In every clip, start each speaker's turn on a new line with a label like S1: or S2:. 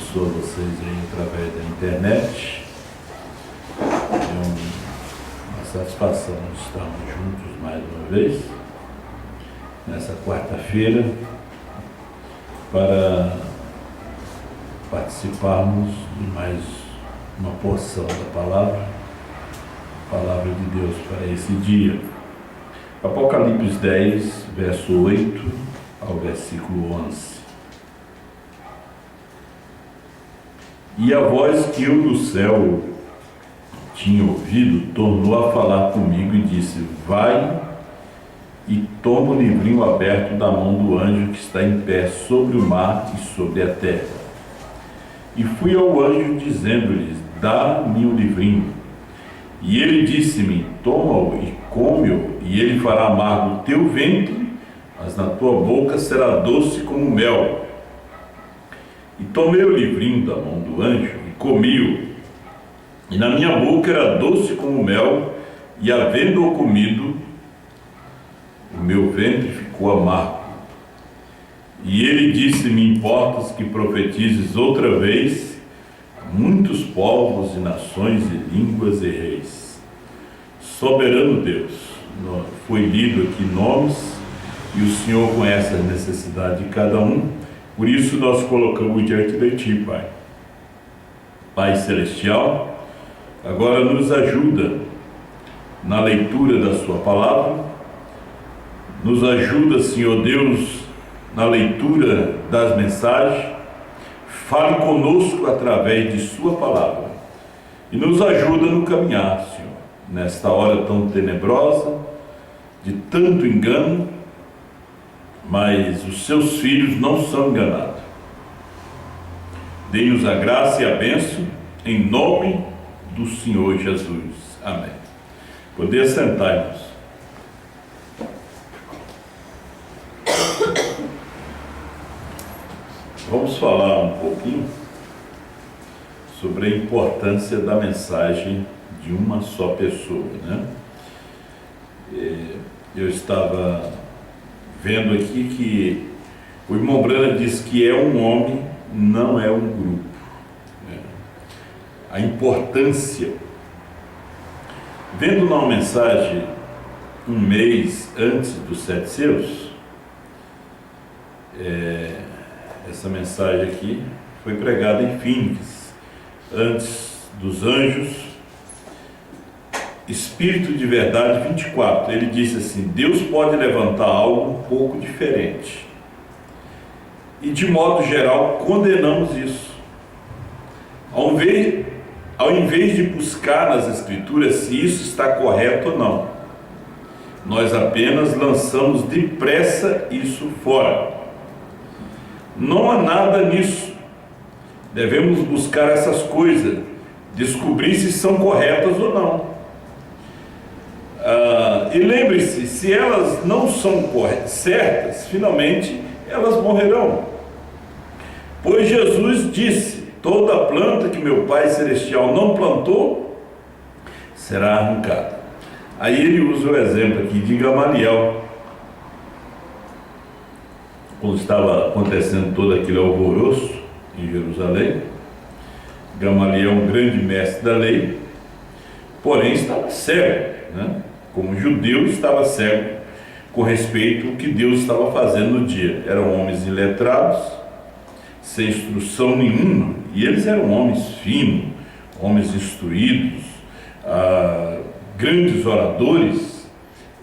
S1: abençoe vocês aí através da internet. É uma satisfação estarmos juntos mais uma vez, nessa quarta-feira, para participarmos de mais uma porção da palavra de Deus para esse dia. Apocalipse 10, verso 8 ao versículo 11. E a voz que eu do céu tinha ouvido tornou a falar comigo e disse: vai e toma o livrinho aberto da mão do anjo que está em pé sobre o mar e sobre a terra. E fui ao anjo dizendo-lhe: dá-me o livrinho. E ele disse-me: toma-o e come-o, e ele fará amargo o teu ventre, mas na tua boca será doce como mel. E tomei o livrinho da mão do anjo e comi-o, e na minha boca era doce como mel, e havendo-o comido, o meu ventre ficou amargo. E ele disse-me: importas que profetizes outra vez a muitos povos e nações e línguas e reis. Soberano Deus, foi lido aqui nomes, e o Senhor conhece a necessidade de cada um. Por isso nós colocamos diante de Ti, Pai. Pai Celestial, agora nos ajuda na leitura da Sua palavra, nos ajuda, Senhor Deus, na leitura das mensagens, fale conosco através de Sua palavra e nos ajuda no caminhar, Senhor, nesta hora tão tenebrosa, de tanto engano, mas os Seus filhos não são enganados. Dê-nos a graça e a bênção, em nome do Senhor Jesus. Amém. Poder sentar-nos. Vamos falar um pouquinho sobre a importância da mensagem de uma só pessoa, né? Eu estava vendo aqui que o irmão Brana diz que é um homem, não é um grupo, né? A importância, vendo na mensagem um mês antes dos 7 selos, essa mensagem aqui foi pregada em Fênix, antes dos anjos, Espírito de Verdade 24, ele disse assim: Deus pode levantar algo um pouco diferente, e de modo geral condenamos isso. Ao invés de buscar nas Escrituras se isso está correto ou não, nós apenas lançamos depressa isso fora. Não há nada nisso. Devemos buscar essas coisas, descobrir se são corretas ou não. E lembre-se, se elas não são certas, finalmente elas morrerão. Pois Jesus disse: toda planta que meu Pai Celestial não plantou, será arrancada. Aí ele usa o exemplo aqui de Gamaliel. Quando estava acontecendo todo aquele alvoroço em Jerusalém, Gamaliel, um grande mestre da lei, porém estava cego, né? Como judeu, estava cego com respeito ao que Deus estava fazendo no dia. Eram homens iletrados, sem instrução nenhuma, e eles eram homens finos, homens instruídos, grandes oradores.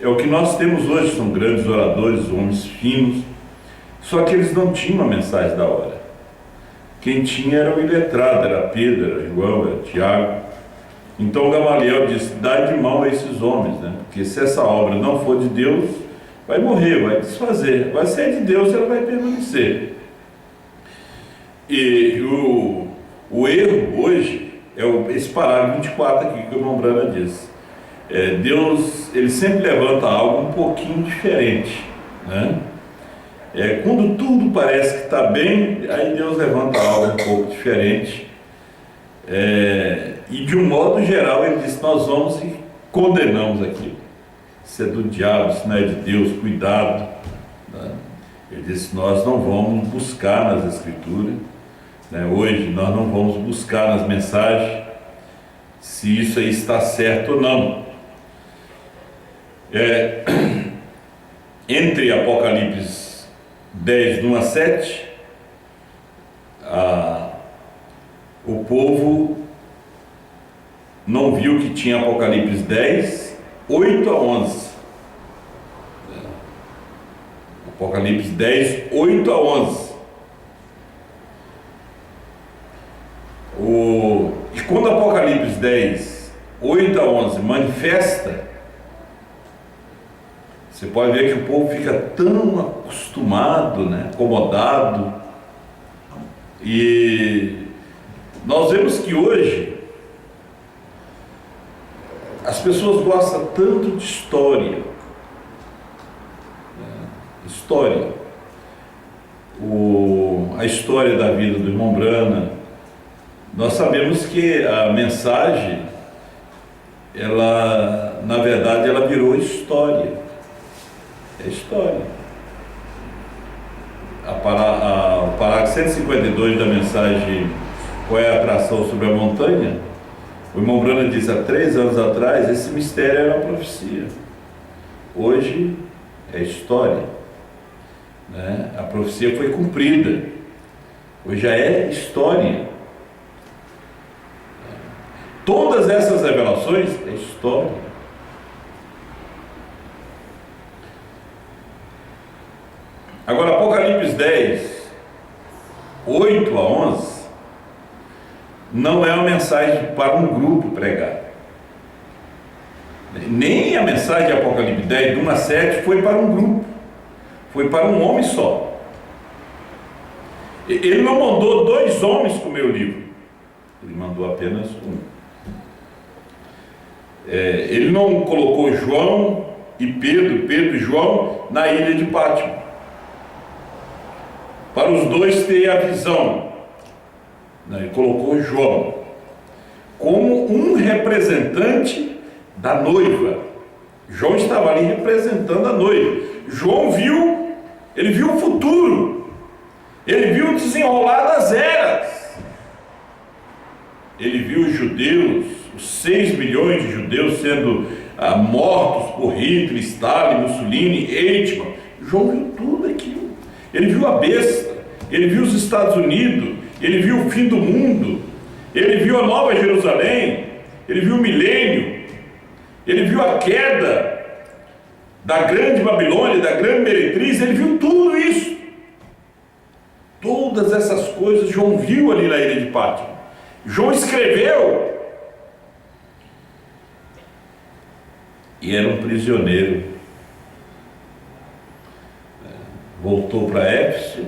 S1: É o que nós temos hoje, são grandes oradores, homens finos, só que eles não tinham a mensagem da hora. Quem tinha era o iletrado, era Pedro, era João, era Tiago. Então Gamaliel disse: dai de mão a esses homens, né? Porque se essa obra não for de Deus, vai morrer, vai desfazer. Vai ser de Deus, ela vai permanecer. E o erro hoje é esse parágrafo 24 aqui que o irmão Brana diz. Deus, ele sempre levanta algo um pouquinho diferente, né? Quando tudo parece que está bem, aí Deus levanta algo um pouco diferente. E de um modo geral ele diz: nós vamos e condenamos aquilo. Isso é do diabo, isso não é de Deus, cuidado, né? Ele disse: nós não vamos buscar nas Escrituras né? Hoje nós não vamos buscar nas mensagens se isso aí está certo ou não. Entre Apocalipse 10, 1 a 7, o povo não viu que tinha Apocalipse 10, 8 a 11. Apocalipse 10, 8 a 11. E quando Apocalipse 10, 8 a 11 manifesta, você pode ver que o povo fica tão acostumado, né, acomodado. E nós vemos que hoje as pessoas gostam tanto de história. História. A história da vida do irmão Brana. Nós sabemos que a mensagem, ela, na verdade, ela virou história. É história. O parágrafo 152 da mensagem Qual é a atração sobre a montanha? O irmão Brana diz, há 3 anos atrás, esse mistério era uma profecia. Hoje é história, né? A profecia foi cumprida. Hoje já é história. Todas essas revelações é história. Agora, Apocalipse 10, 8 a 11, não é uma mensagem para um grupo pregar. Nem a mensagem de Apocalipse 10, de 1 a 7, foi para um grupo. Foi para um homem só. Ele não mandou 2 homens com o meu livro. Ele mandou apenas um. Ele não colocou João e Pedro e João na ilha de Pátimo, para os 2 terem a visão. Ele colocou João como um representante da noiva. João estava ali representando a noiva. João viu o futuro, ele viu o desenrolar das eras, ele viu os judeus, os 6 milhões de judeus sendo mortos por Hitler, Stalin, Mussolini, Eichmann. João viu tudo aquilo. Ele viu a besta, ele viu os Estados Unidos, ele viu o fim do mundo, ele viu a Nova Jerusalém, ele viu o milênio, ele viu a queda da grande Babilônia, da grande meretriz, ele viu tudo isso. Todas essas coisas João viu ali na ilha de Pátimo. João escreveu. E era um prisioneiro. Voltou para Éfeso,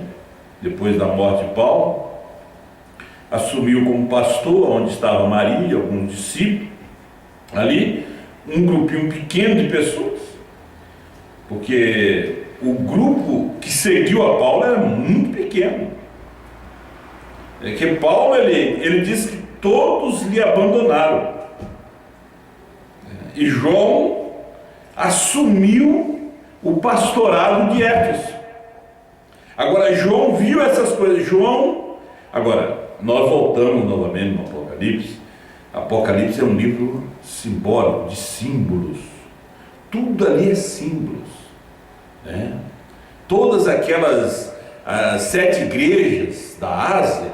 S1: depois da morte de Paulo, assumiu como pastor, onde estava Maria, alguns discípulos, ali, um grupinho pequeno de pessoas, porque o grupo que seguiu a Paulo era muito pequeno. É que Paulo, ele diz que todos lhe abandonaram. E João assumiu o pastorado de Éfeso. Agora, João viu essas coisas. Agora, nós voltamos novamente no Apocalipse. Apocalipse é um livro simbólico, de símbolos. Tudo ali é símbolos, né? Todas aquelas 7 igrejas da Ásia,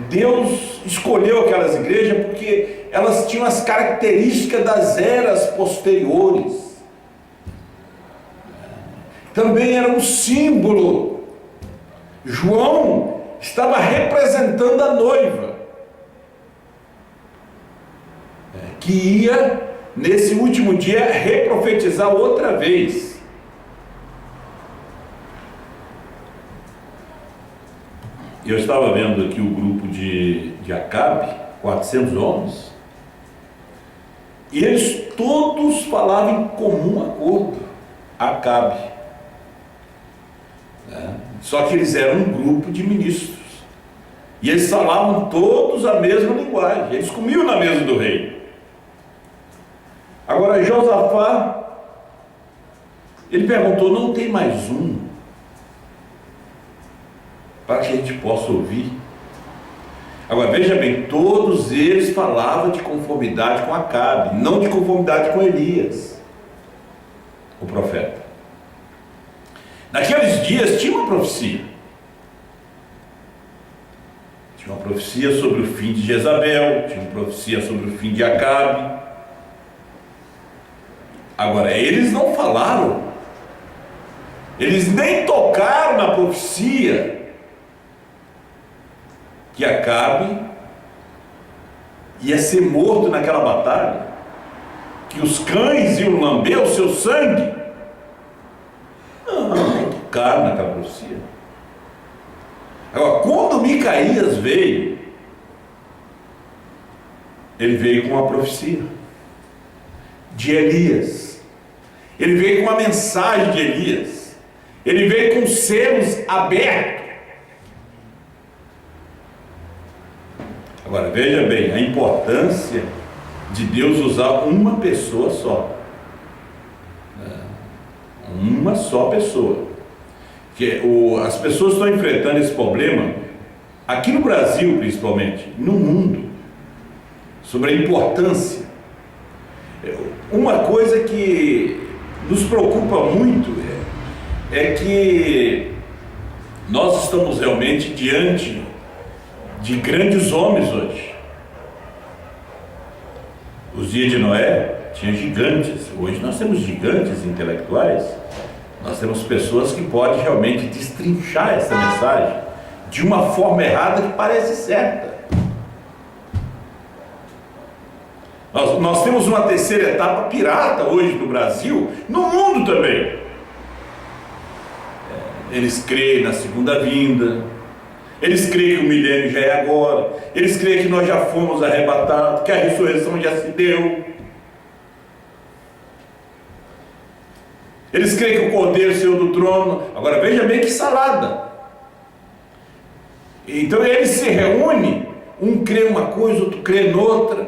S1: Deus escolheu aquelas igrejas porque elas tinham as características das eras posteriores. Também era um símbolo. João estava representando a noiva, que ia, nesse último dia, reprofetizar outra vez. Eu estava vendo aqui o grupo de Acabe, 400 homens, e eles todos falavam em comum acordo. Acabe. Só que eles eram um grupo de ministros, e eles falavam todos a mesma linguagem, eles comiam na mesa do rei. Agora Josafá, ele perguntou, não tem mais um? para que a gente possa ouvir. Agora veja bem, todos eles falavam de conformidade com Acabe, não de conformidade com Elias, o profeta. Naqueles dias tinha uma profecia. Tinha uma profecia sobre o fim de Jezabel, tinha uma profecia sobre o fim de Acabe. Agora, eles não falaram, eles nem tocaram na profecia que Acabe ia ser morto naquela batalha, que os cães iam lamber o seu sangue. Não tocaram naquela profecia. Agora, quando Micaías veio, ele veio com uma profecia de Elias. Ele veio com uma mensagem de Elias. Ele veio com selos abertos. Agora veja bem a importância de Deus usar uma pessoa só. Uma só pessoa. Que as pessoas estão enfrentando esse problema aqui no Brasil, principalmente, no mundo, sobre a importância. Uma coisa que nos preocupa muito é que nós estamos realmente diante de grandes homens hoje. Os dias de Noé tinha gigantes. Hoje nós temos gigantes intelectuais. Nós temos pessoas que podem realmente destrinchar essa mensagem de uma forma errada que parece certa. Nós temos uma terceira etapa pirata hoje no Brasil, no mundo também. Eles creem na segunda vinda, eles creem que o milênio já é agora, eles creem que nós já fomos arrebatados, que a ressurreição já se deu. Eles creem que o Cordeiro saiu do trono. Agora veja bem que salada. Então eles se reúnem, um crê uma coisa, outro crê noutra.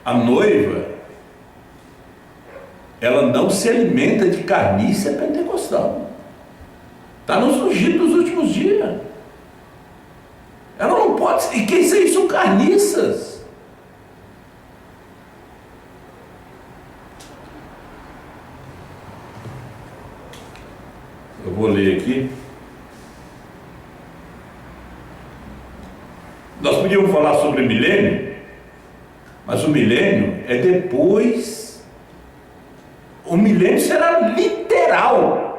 S1: A noiva, ela não se alimenta de carniça pentecostal. Está nos ungidos dos últimos dias. Ela não pode. E quem são são carniças. Eu vou ler aqui. Nós podíamos falar sobre milênio, mas o milênio é depois. O milênio será literal.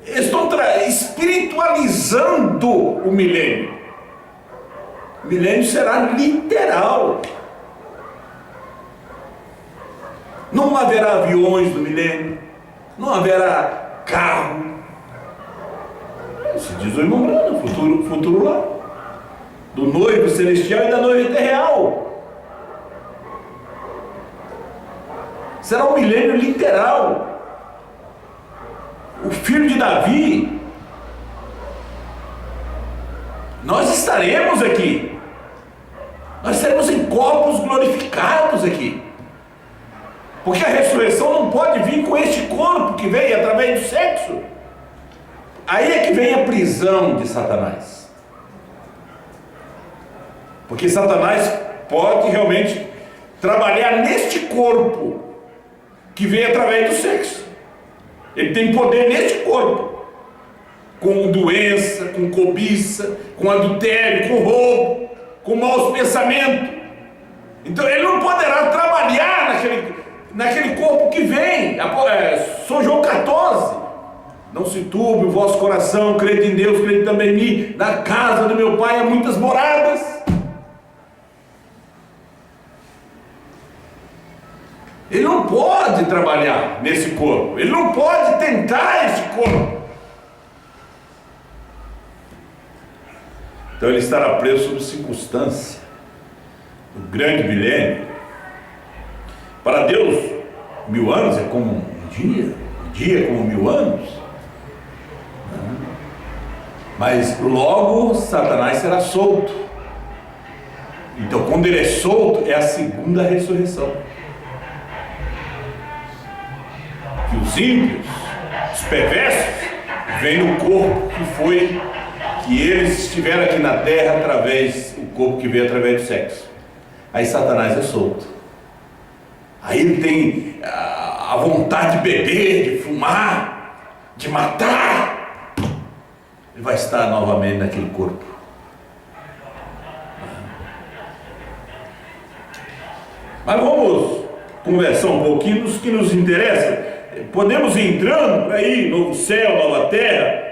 S1: Eles estão espiritualizando o milênio. O milênio será literal. Não haverá aviões no milênio, não haverá carro. Isso diz o irmão Brano, futuro lá, do noivo celestial e da noiva terreal. Será um milênio literal. O filho de Davi, nós estaremos aqui, nós estaremos em corpos glorificados aqui, porque a ressurreição não pode vir com este corpo que veio através do sexo. Aí é que vem a prisão de Satanás, porque Satanás pode realmente trabalhar neste corpo que veio através do sexo. Ele tem poder neste corpo, com doença, com cobiça, com adultério, com roubo, com maus pensamentos. Então ele não poderá trabalhar naquele corpo que vem. São João 14. Não se turbe o vosso coração, crede em Deus, crede também em mim. Na casa do meu pai há muitas moradas. Ele não pode trabalhar nesse corpo, ele não pode tentar esse corpo. Então ele estará preso sob circunstância. O grande milênio, para Deus, 1000 anos é como um dia é como 1000 anos. Mas logo Satanás será solto. Então quando ele é solto, é a segunda ressurreição. Que os ímpios Os perversos vêm no corpo que eles estiveram aqui na terra o corpo que veio através do sexo. Aí Satanás é solto. Aí ele tem a vontade de beber, de fumar, de matar. Ele vai estar novamente naquele corpo. Mas vamos conversar um pouquinho dos que nos interessa. Podemos ir entrando por aí, novo céu, nova terra.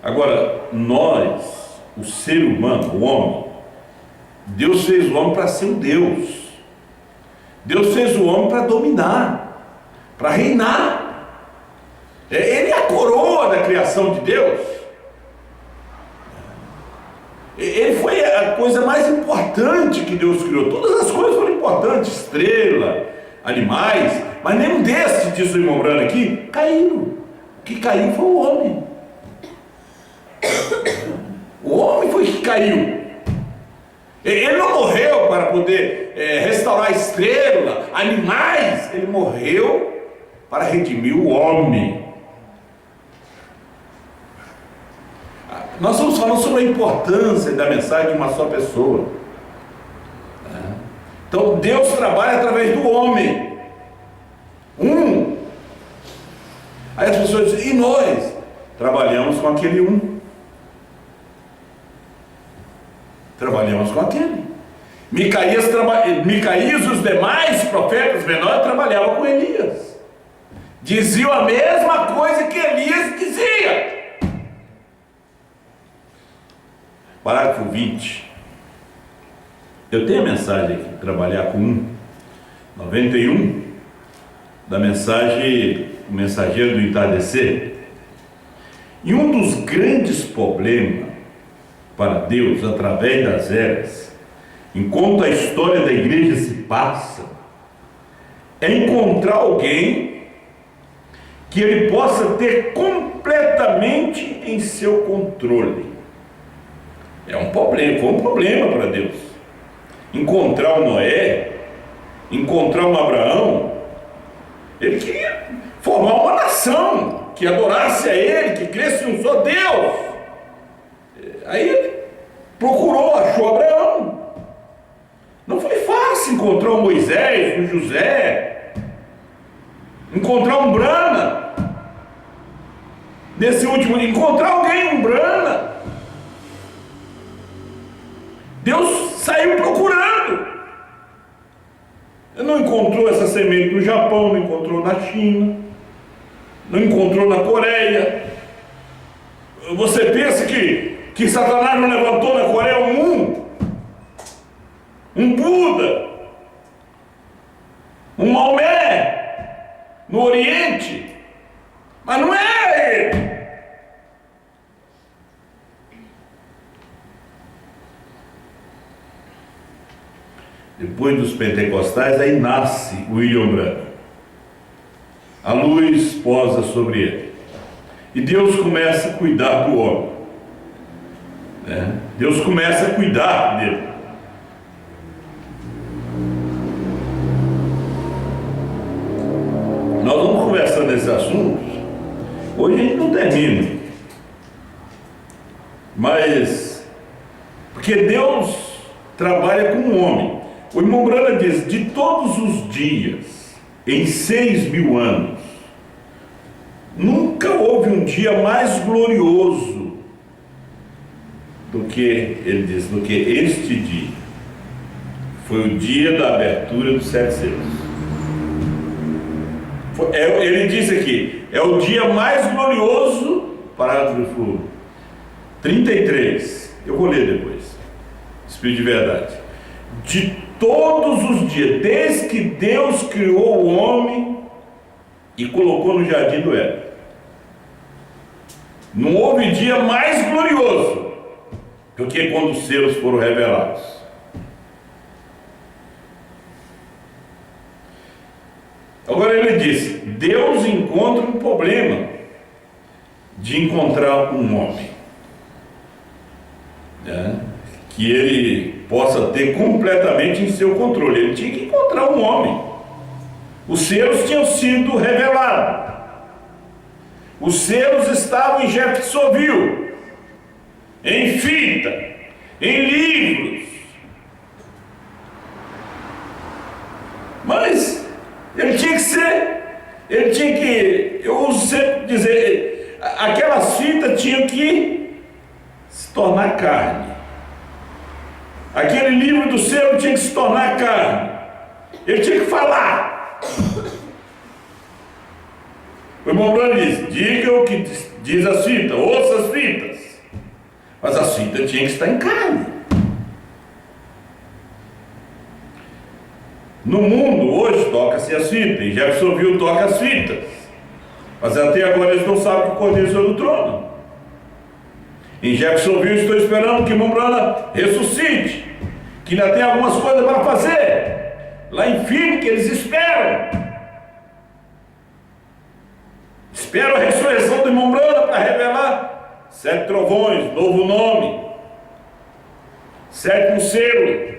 S1: Agora, nós, o ser humano, o homem, Deus fez o homem para ser um Deus. Deus fez o homem para dominar, para reinar. Ele é a coroa da criação de Deus. Ele foi a coisa mais importante que Deus criou. Todas as coisas foram importantes, estrela, animais, mas nenhum desses, diz o irmão Brano aqui, caíram. O que caiu foi o homem. O homem foi que caiu. Ele não morreu para poder restaurar a estrela, animais. Ele morreu para redimir o homem. Nós estamos falando sobre a importância da mensagem de uma só pessoa. Então Deus trabalha através do homem. Aí as pessoas dizem, e nós? Trabalhamos com aquele Trabalhamos com aquele. Micaías e os demais profetas menores trabalhavam com Elias. Diziam a mesma coisa que Elias dizia. Parágrafo 20. Eu tenho a mensagem aqui, trabalhar com 91, da mensagem, o mensageiro do entardecer. E um dos grandes problemas para Deus, através das eras, enquanto a história da igreja se passa, é encontrar alguém que ele possa ter completamente em seu controle. É um problema, foi um problema para Deus. Encontrar o Noé, encontrar um Abraão, ele queria formar uma nação que adorasse a ele, que cresce um só Deus. Aí ele procurou, achou Abraão. Não foi fácil encontrar um Moisés, um José, encontrar um Brana. Nesse último dia, encontrar alguém, um Brana. Deus saiu procurando. Ele não encontrou essa semente no Japão, não encontrou na China, não encontrou na Coreia. Você pensa que Satanás não levantou na Coreia um Buda, um Maomé no Oriente? Mas não é ele. Depois dos pentecostais, aí nasce William Branham. A luz posa sobre ele. E Deus começa a cuidar do homem. Deus começa a cuidar dele. Nós vamos conversando nesses assuntos. Hoje a gente não termina. Mas, porque Deus trabalha com o homem. O irmão Brana diz, de todos os dias, em 6.000 anos, nunca houve um dia mais glorioso do que, ele diz, do que este dia. Foi o dia da abertura dos 7 selos. Ele diz aqui, é o dia mais glorioso, parágrafo 33, eu vou ler depois, Espírito de verdade. De todos os dias, desde que Deus criou o homem e colocou no jardim do Éden, não houve dia mais glorioso do que quando os selos foram revelados. Agora ele disse, Deus encontra um problema de encontrar um homem, que ele possa ter completamente em seu controle. Ele tinha que encontrar um homem. Os selos tinham sido revelados. Os selos estavam em Jeffersonville, em fita, em livros. Mas ele tinha que, eu uso sempre dizer, aquelas fitas tinham que se tornar carne. Aquele livro do selo tinha que se tornar carne. Ele tinha que falar. O irmão Branham diz: diga o que diz as fitas, ouça as fitas. Mas as fitas tinham que estar em carne. No mundo hoje toca-se as fitas, em Jeffersonville toca as fitas, mas até agora eles não sabem que o Cordeiro saiu do trono. Em Jeffersonville estou esperando que o irmão Branham ressuscite, que ainda tem algumas coisas para fazer. Lá em Phoenix eles esperam a ressurreição do irmão Branham para revelar 7 trovões, novo nome, 7º selo.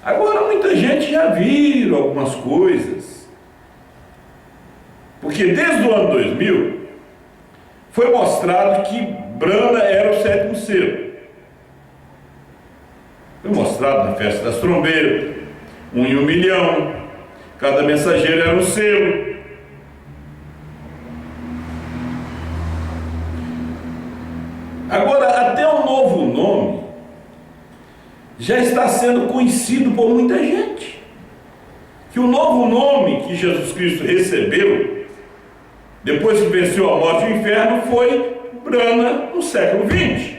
S1: Agora muita gente já viu algumas coisas, porque desde o ano 2000 foi mostrado que Branham era o 7º selo. Foi mostrado na festa das trombetas, 1 em 1 milhão, cada mensageiro era um selo. Agora, até o novo nome já está sendo conhecido por muita gente. Que o novo nome que Jesus Cristo recebeu, depois que venceu a morte e o inferno, foi Branham no século XX.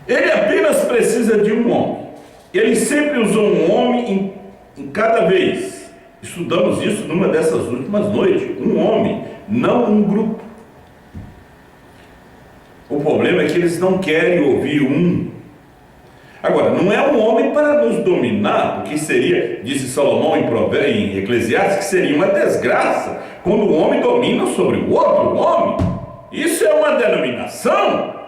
S1: Ele apenas precisa de um homem. Ele sempre usou um homem em cada vez. Estudamos isso numa dessas últimas noites. Um homem, não um grupo. O problema é que eles não querem ouvir um. Agora, não é um homem para nos dominar, porque seria, disse Salomão em Eclesiastes, que seria uma desgraça quando o homem domina sobre o outro homem. Isso é uma denominação.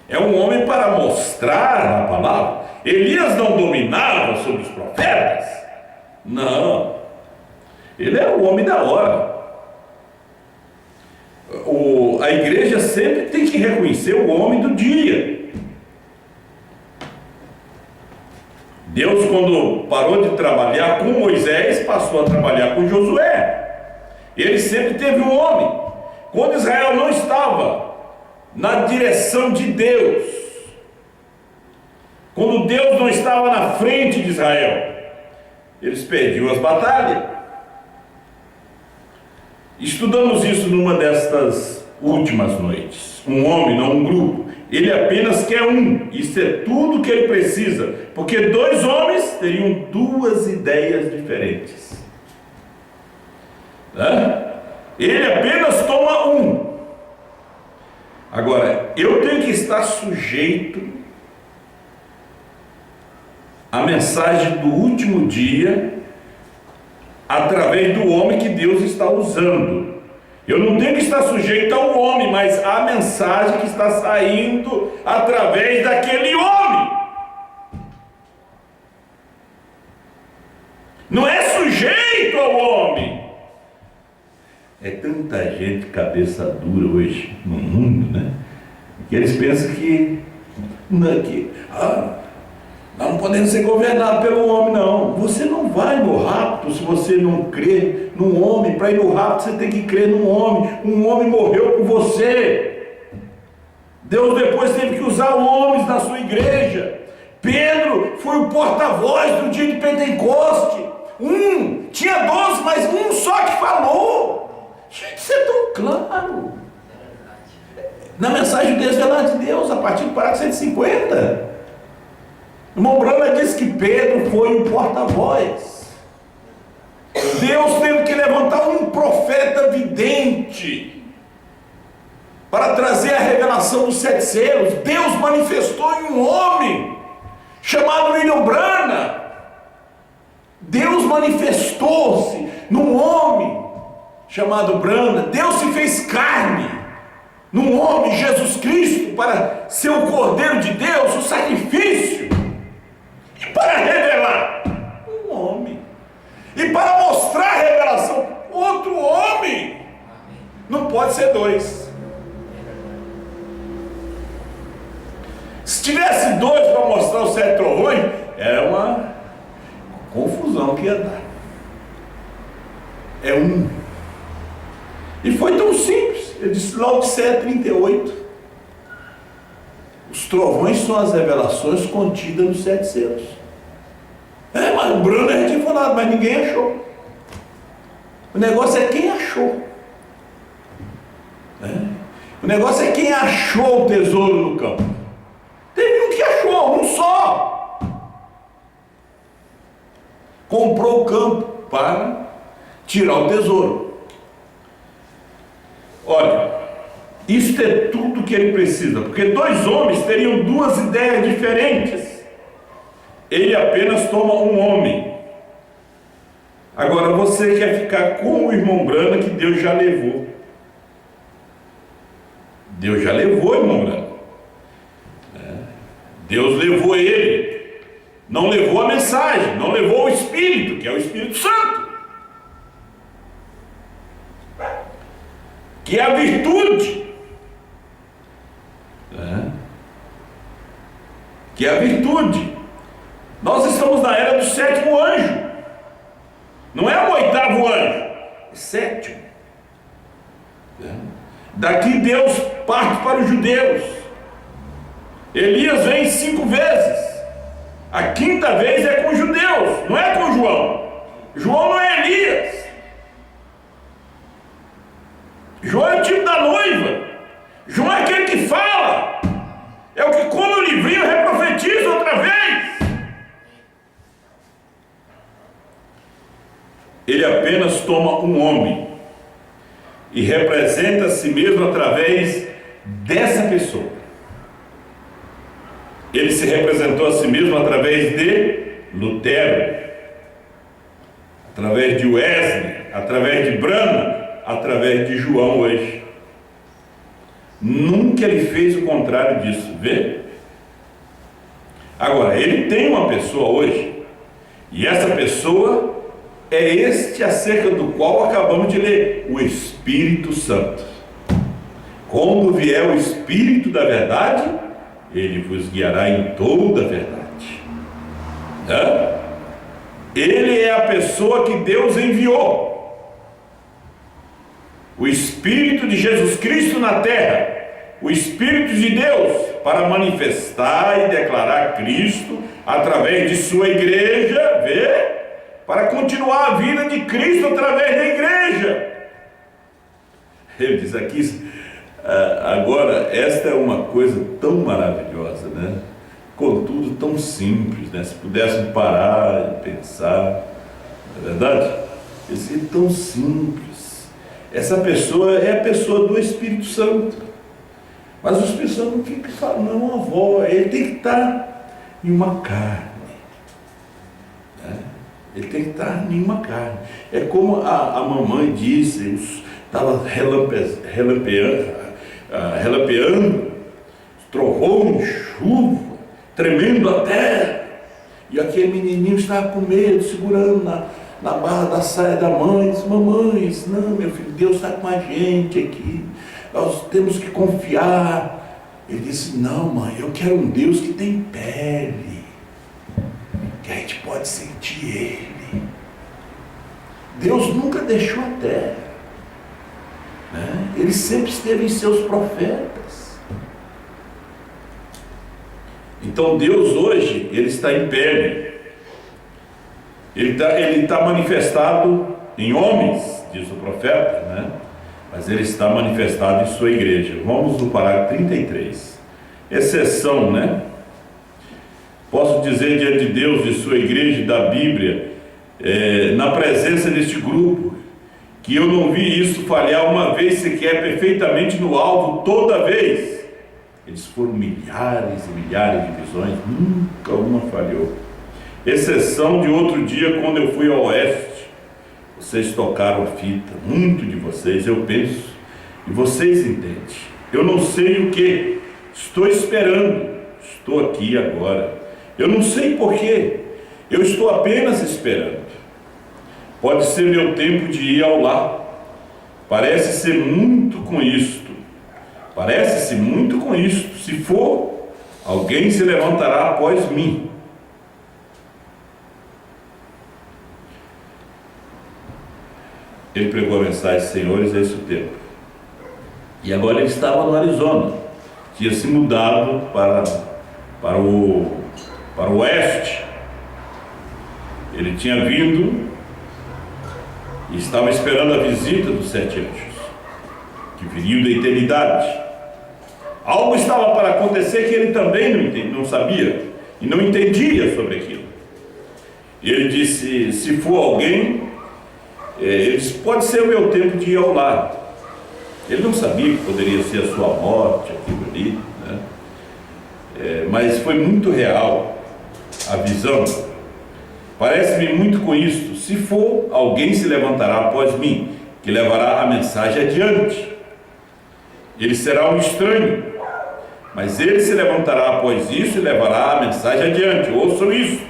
S1: É um homem para mostrar a palavra. Elias não dominava sobre os profetas. Não. Ele era o homem da hora. A igreja sempre tem que reconhecer o homem do dia. Deus, quando parou de trabalhar com Moisés, passou a trabalhar com Josué. Ele sempre teve um homem. Quando Israel não estava na direção de Deus, quando Deus não estava na frente de Israel, eles perdiam as batalhas. Estudamos isso numa destas últimas noites. Um homem, não um grupo. Ele apenas quer um. Isso é tudo que ele precisa, porque 2 homens teriam 2 ideias diferentes. Ele apenas toma um. Agora, eu tenho que estar sujeito à mensagem do último dia através do homem que Deus está usando. Eu não tenho que estar sujeito ao homem, mas à mensagem que está saindo através daquele homem. Não é sujeito ao homem. É tanta gente cabeça dura hoje no mundo, né? Que eles pensam que nós não podemos ser governados pelo homem, não. Você não vai no rapto se você não crer num homem. Para ir no rapto você tem que crer num homem. Um homem morreu por você. Deus depois teve que usar homens na sua igreja. Pedro foi o porta-voz do dia de Pentecoste. Tinha 12, mas um só que falou. Gente, isso é tão claro. Na mensagem desvelada de Deus, a partir do parágrafo 150. O irmão Branham disse que Pedro foi o porta-voz. Deus teve que levantar um profeta vidente para trazer a revelação dos 7 selos. Deus manifestou em um homem chamado William Branham. Deus manifestou-se num homem chamado Branham. Deus se fez carne num homem, Jesus Cristo, para ser o Cordeiro de Deus, o sacrifício, e para revelar um homem, e para mostrar a revelação, outro homem. Não pode ser dois. Se tivesse dois para mostrar os 7 trovões, era uma confusão que ia dar. É um. E foi tão simples. Ele disse lá, Laodiceia 38. Os trovões são as revelações contidas nos 7 selos. Mas o Bruno já tinha falado, mas ninguém achou. O negócio é quem achou. O negócio é quem achou o tesouro no campo. Teve um que achou, um só. Comprou o campo para tirar o tesouro. Olha, isso é tudo que ele precisa, porque 2 homens teriam 2 ideias diferentes. Ele apenas toma um homem. Agora você quer ficar com o irmão Brana que Deus já levou. Deus já levou, irmão Brana. Deus levou ele. Não levou a mensagem, não levou o Espírito, que é o Espírito Santo, que é a virtude, que é a virtude. Nós estamos na era do 7º anjo. Não é o 8º anjo, é 7º. Daqui Deus parte para os judeus. Elias vem 5 vezes. A 5ª vez é com os judeus, não é com João. João não é Elias. João é o tipo da noiva. João é aquele que fala. É o que come o livrinho e reprofetiza outra vez. Ele apenas toma um homem e representa a si mesmo através dessa pessoa. Ele se representou a si mesmo através de Lutero, através de Wesley, através de Brana, através de João hoje. Nunca ele fez o contrário disso, vê? Agora, ele tem uma pessoa hoje, e essa pessoa é este acerca do qual acabamos de ler, o Espírito Santo. Quando vier o Espírito da verdade, ele vos guiará em toda a verdade. Ele é a pessoa que Deus enviou. O Espírito de Jesus Cristo na terra, o Espírito de Deus, para manifestar e declarar Cristo através de sua igreja, vê? Para continuar a vida de Cristo através da igreja. Ele diz aqui, agora, esta é uma coisa tão maravilhosa, né? Contudo, tão simples, né? Se pudéssemos parar e pensar, não é verdade? Isso é tão simples. Essa pessoa é a pessoa do Espírito Santo. Mas as pessoas não ficam falando, não, avó, ele tem que estar em uma carne. Né? Ele tem que estar em uma carne. É como a mamãe disse, estava relampeando, trovões, chuva, tremendo a terra, e aquele menininho estava com medo, segurando na barra da saia da mãe. Disse, mamãe, não, meu filho, Deus está com a gente aqui, nós temos que confiar. Ele disse, não, mãe, eu quero um Deus que tem pele, que a gente pode sentir Ele. Deus nunca deixou a terra, né? Ele sempre esteve em seus profetas. Então Deus hoje, Ele está em pele. Ele está manifestado em homens, diz o profeta, né? Mas Ele está manifestado em sua igreja. Vamos no parágrafo 33. Exceção, né? Posso dizer diante de Deus, de sua igreja e da Bíblia, na presença deste grupo, que eu não vi isso falhar uma vez sequer perfeitamente no alvo toda vez. Eles foram milhares e milhares de visões, nunca uma falhou. Exceção de outro dia, quando eu fui ao oeste, vocês tocaram a fita, muito de vocês, eu penso, e vocês entendem. Eu não sei o que. Estou esperando. Estou aqui agora. Eu não sei porquê. Eu estou apenas esperando. Pode ser meu tempo de ir ao lar. Parece ser muito com isto. Parece-se muito com isto. Se for, alguém se levantará após mim. Ele pregou a mensagem: Senhores, é esse o tempo. E agora ele estava no Arizona. Tinha se mudado para o oeste. Ele tinha vindo e estava esperando a visita dos 7 anjos, que viriam da eternidade. Algo estava para acontecer que ele também não sabia e não entendia sobre aquilo. Ele disse: se for alguém, ele disse, pode ser o meu tempo de ir ao lar. Ele não sabia que poderia ser a sua morte, aquilo ali, né? Mas foi muito real a visão. Parece-me muito com isto. Se for, alguém se levantará após mim, que levará a mensagem adiante. Ele será um estranho, mas ele se levantará após isso e levará a mensagem adiante. Ouçam isso.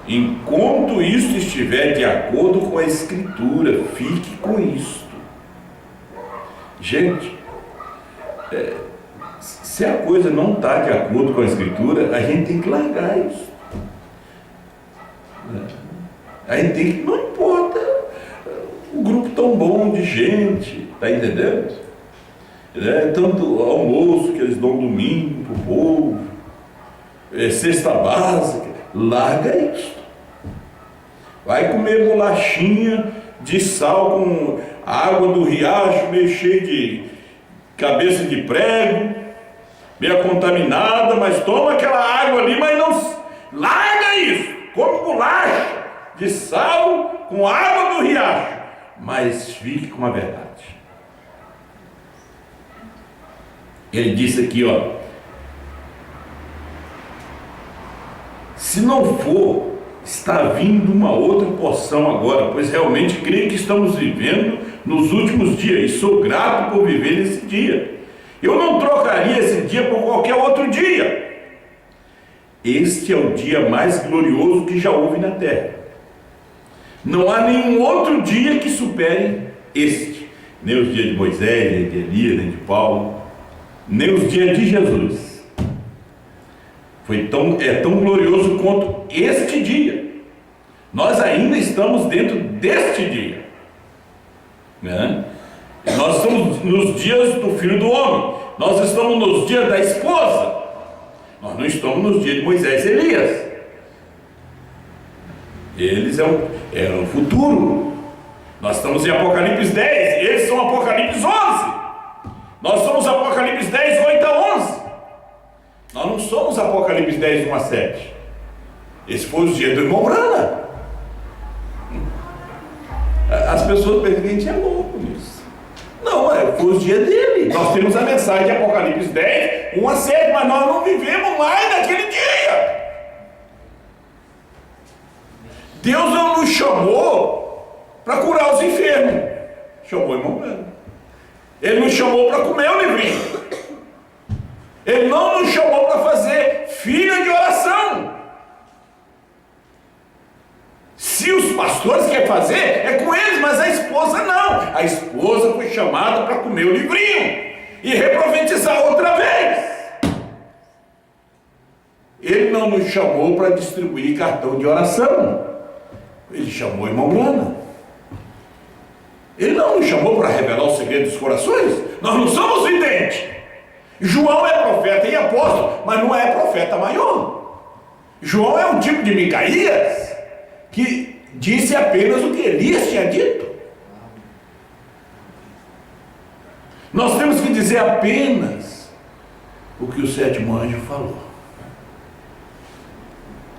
S1: Enquanto isto estiver de acordo com a Escritura, fique com isto. Gente, se a coisa não está de acordo com a Escritura, a gente tem que largar isso. A gente tem que, não importa o grupo tão bom de gente, está entendendo? Tanto almoço que eles dão domingo para o povo, cesta básica, larga isso. Vai comer bolachinha de sal com água do riacho, meio cheia de cabeça de prego, meio contaminada, mas toma aquela água ali, mas não larga isso. Come bolacha de sal com água do riacho, mas fique com a verdade. Ele disse aqui, ó: se não for, está vindo uma outra porção agora, pois realmente creio que estamos vivendo nos últimos dias, e sou grato por viver nesse dia. Eu não trocaria esse dia por qualquer outro dia. Este é o dia mais glorioso que já houve na terra. Não há nenhum outro dia que supere este. Nem os dias de Moisés, nem de Elias, nem de Paulo, nem os dias de Jesus. É tão glorioso quanto este dia. Nós ainda estamos dentro deste dia, né? Nós estamos nos dias do Filho do Homem. Nós estamos nos dias da esposa. Nós não estamos nos dias de Moisés e Elias. Eles é o futuro. Nós estamos em Apocalipse 10, eles são Apocalipse 11. Nós somos Apocalipse 10, 8 a 11. Nós não somos Apocalipse 10, 1 a 7. Esse foi os dias do irmão Brana. As pessoas pensam que a gente é louco nisso. Não, foi os dias dele. Nós temos a mensagem de Apocalipse 10, 1 a 7, mas nós não vivemos mais naquele dia. Deus não nos chamou para curar os enfermos. Chamou o irmão Brana. Ele nos chamou para comer o livrinho. Ele não nos chamou para fazer filha de oração. Se os pastores querem fazer, é com eles, mas a esposa não. A esposa foi chamada para comer o livrinho e reprofetizar outra vez. Ele não nos chamou para distribuir cartão de oração. Ele chamou o irmão Brana. Ele não nos chamou para revelar o segredo dos corações. Nós não somos videntes. João é profeta e apóstolo, mas não é profeta maior. João é um tipo de Micaías que disse apenas o que Elias tinha dito. Nós temos que dizer apenas o que o 7º anjo falou.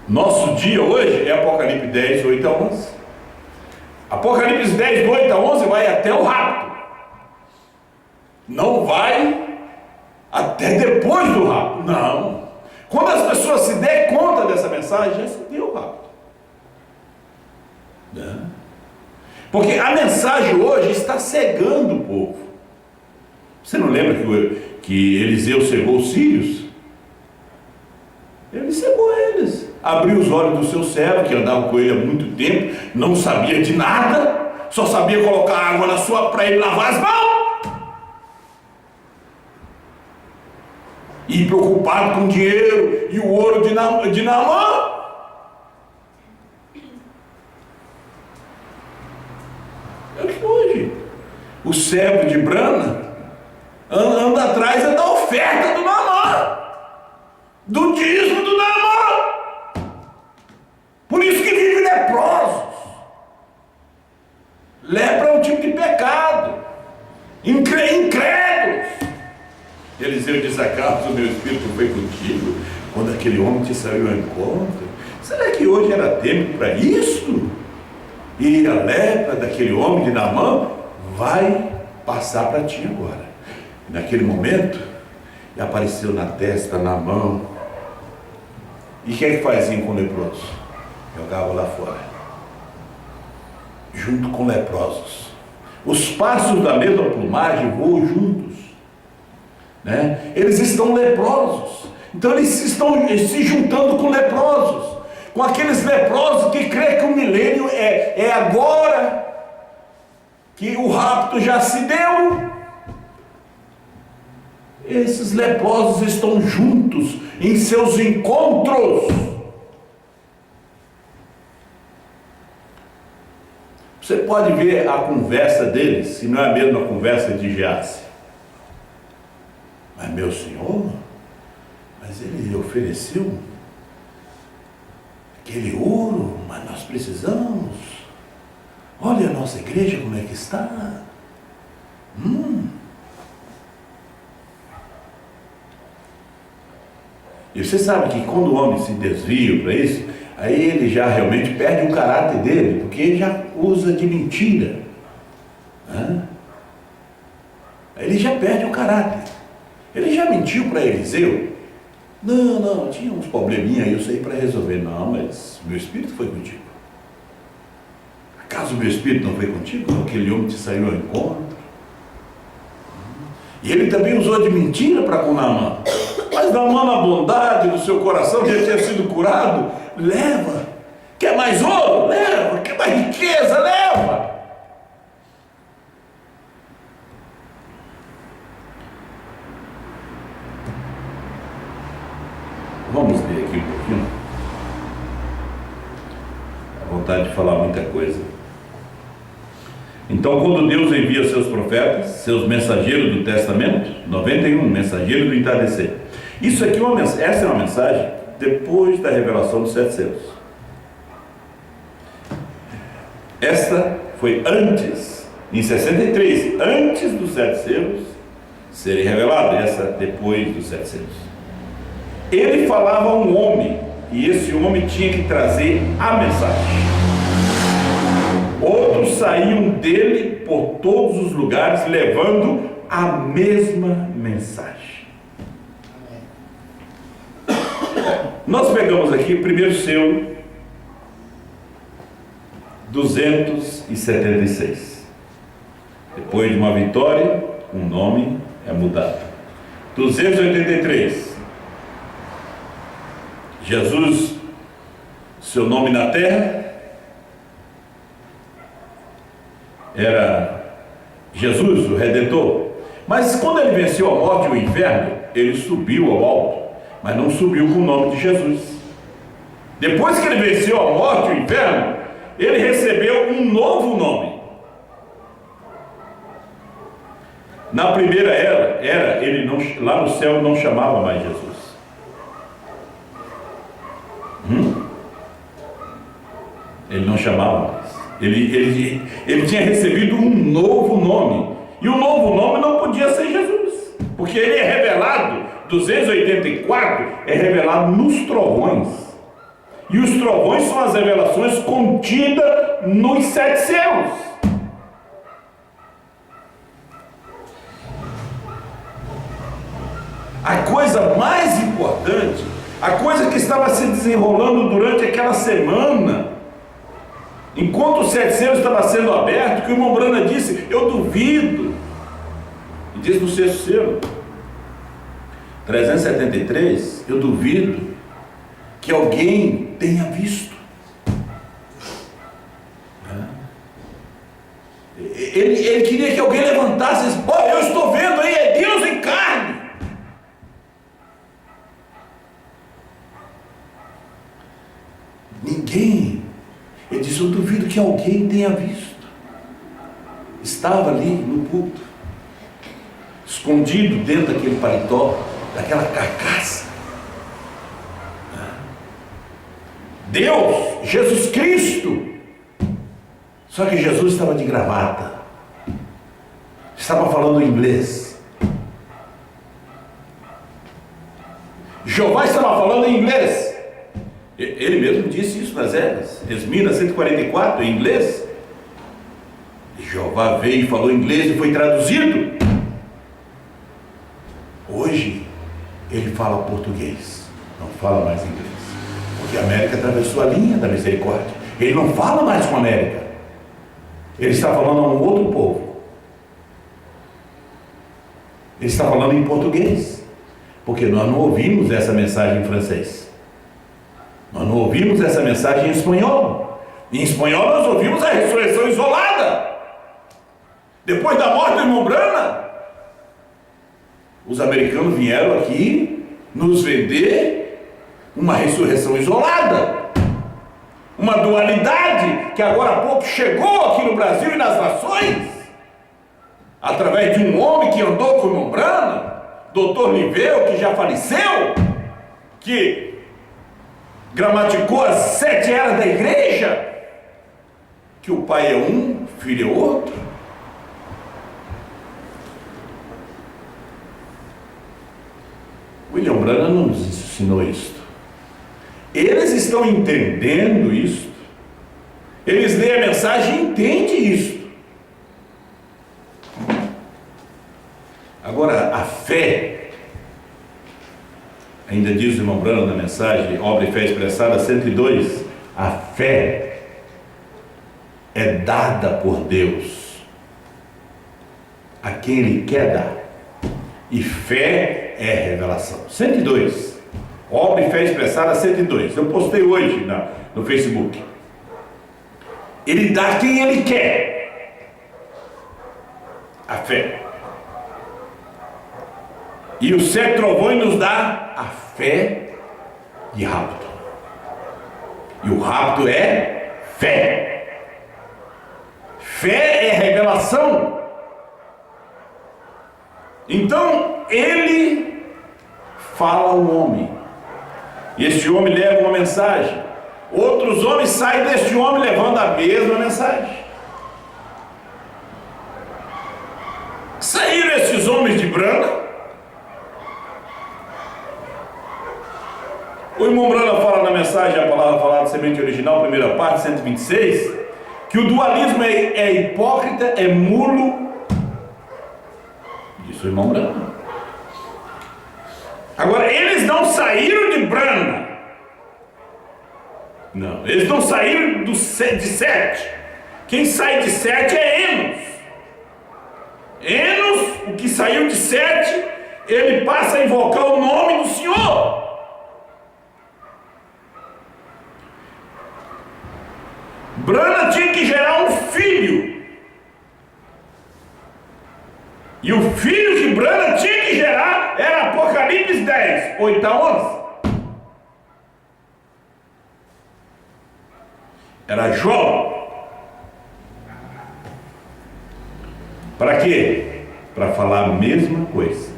S1: Nosso dia hoje é Apocalipse 10, 8 a 11. Apocalipse 10, 8 a 11 vai até o rapto. Não vai até depois do rapto. Não. Quando as pessoas se der conta dessa mensagem, já se deu o rapto. Porque a mensagem hoje está cegando o povo. Você não lembra que Eliseu cegou os sírios? Ele cegou eles, abriu os olhos do seu servo, que andava com ele há muito tempo, não sabia de nada, só sabia colocar água para ele lavar as mãos, e preocupado com o dinheiro e o ouro de Naamã. Hoje o servo de Brana anda atrás da oferta do Naamã, do dízimo do Naamã. Por isso que vive leprosos. Lepra é um tipo de pecado. Incrédulos. Eliseu disse: acaso o meu espírito foi contigo quando aquele homem te saiu ao encontro? Será que hoje era tempo para isto? E a lepra daquele homem de Naamã vai passar para ti agora. Naquele momento, ele apareceu na testa, na mão. E quem é que fazia com o leproso? Jogava lá fora, junto com leprosos. Os pássaros da mesma plumagem voam juntos, né? Eles estão leprosos, então eles estão se juntando com leprosos, com aqueles leprosos que creem que o milênio é agora, que o rapto já se deu. Esses leprosos estão juntos em seus encontros. Você pode ver a conversa deles, se não é a mesma conversa de Geazi. Mas meu senhor, mas ele ofereceu aquele ouro, mas nós precisamos. Olha a nossa igreja como é que está. E você sabe que quando o homem se desvia para isso, aí ele já realmente perde o caráter dele, porque ele já usa de mentira. Aí ele já perde o caráter. Ele já mentiu para Eliseu. Não, tinha uns probleminha aí, eu saí para resolver. Não, mas meu espírito foi contigo. Acaso meu espírito não foi contigo? Aquele homem te saiu ao encontro. E ele também usou de mentira para com Naamã. Mas Naamã, na bondade do seu coração, já tinha sido curado. Leva. Quer mais ouro? Leva. Quer mais riqueza? Leva. Vamos ler aqui um pouquinho. A vontade de falar muita coisa. Então, quando Deus envia seus profetas, seus mensageiros do testamento, 91, mensageiro do entardecer. Isso aqui essa é uma mensagem depois da revelação dos 7 selos. Esta foi antes, em 63, antes dos 7 selos serem revelados, essa depois dos 7 selos. Ele falava a um homem, e esse homem tinha que trazer a mensagem. Outros saíam dele por todos os lugares, levando a mesma mensagem. Nós pegamos aqui o primeiro selo, 276. Depois de uma vitória, um nome é mudado. 283. Jesus, seu nome na terra era Jesus, o Redentor. Mas quando ele venceu a morte e o inferno, ele subiu ao alto, mas não subiu com o nome de Jesus. Depois que ele venceu a morte e o inferno, ele recebeu um novo nome. Na primeira era ele não, lá no céu não chamava mais Jesus. Ele não chamava mais. Ele tinha recebido um novo nome. E o novo nome não podia ser Jesus, porque ele é revelado, 284 é revelado nos trovões. E os trovões são as revelações contidas nos 7 selos. A coisa mais importante, a coisa que estava se desenrolando durante aquela semana, enquanto os 7 selos estavam sendo abertos, que o irmão Brana disse: eu duvido. E diz no 6º selo: 373, eu duvido que alguém tenha visto. Ele queria que alguém levantasse e disse: "Pô, eu estou vendo aí, é Deus em carne." Ninguém. Ele disse: "Eu duvido que alguém tenha visto." Estava ali no púlpito, escondido dentro daquele paletó, daquela carcaça. Deus, Jesus Cristo. Só que Jesus estava de gravata, estava falando inglês. Jeová estava falando em inglês. Ele mesmo disse isso nas Eras, Esmina 144, em inglês. Jeová veio e falou inglês e foi traduzido. Hoje ele fala português, não fala mais inglês, porque a América atravessou a linha da misericórdia. Ele não fala mais com a América, ele está falando a um outro povo. Ele está falando em português, porque nós não ouvimos essa mensagem em francês, nós não ouvimos essa mensagem em espanhol. Em espanhol nós ouvimos a ressurreição isolada. Depois da morte do irmão Branham, os americanos vieram aqui nos vender uma ressurreição isolada, uma dualidade que agora há pouco chegou aqui no Brasil e nas nações, através de um homem que andou com o irmão Branham, Dr. Liveu, que já faleceu, que gramaticou as 7 eras da igreja, que o pai é um, o filho é outro. William Branham não nos ensinou isto. Eles estão entendendo isto. Eles leem a mensagem e entendem isto. Agora, a fé, ainda diz o irmão Branham na mensagem Obra e Fé Expressada 102, a fé é dada por Deus a quem Ele quer dar. E fé é revelação. 102. Obra e Fé Expressada 102. Eu postei hoje no Facebook. Ele dá quem Ele quer. A fé. E o sete trovões nos dá a fé de rapto. E o rapto é fé. Fé é revelação. Então ele fala ao homem, e este homem leva uma mensagem. Outros homens saem deste homem levando a mesma mensagem. Saíram esses homens de branco. O irmão Branham fala na mensagem, a palavra falada, semente original, primeira parte, 126, que o dualismo é hipócrita, é mulo. Disse o irmão Branham. Agora, eles não saíram de Branham. Não, eles não saíram de 7. Quem sai de 7 é Enos. Enos, o que saiu de 7, ele passa a invocar o nome do Senhor. Branham tinha que gerar um filho. E o filho que Branham tinha que gerar era Apocalipse 10, 8 a 11. Era Jó. Para quê? Para falar a mesma coisa.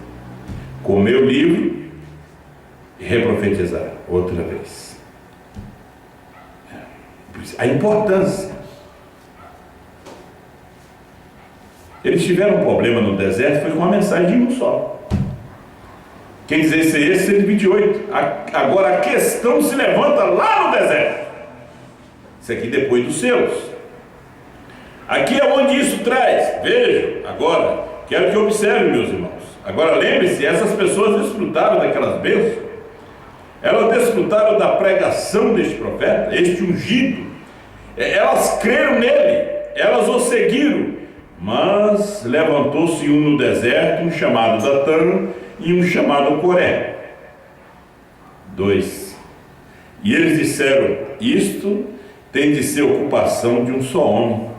S1: Comer o livro e reprofetizar outra vez. A importância. Eles tiveram um problema no deserto, foi com a mensagem de um só. Quem dizer esse é esse, 128. Agora a questão se levanta lá no deserto. Isso aqui depois dos selos. Aqui é onde isso traz. Vejam, agora, quero que observem, meus irmãos. Agora lembre-se, essas pessoas desfrutaram daquelas bênçãos. Elas desfrutaram da pregação deste profeta, este ungido. Elas creram nele, elas o seguiram. Mas levantou-se um no deserto, um chamado Datã, e um chamado Coré. 2. E eles disseram: isto tem de ser ocupação de um só homem.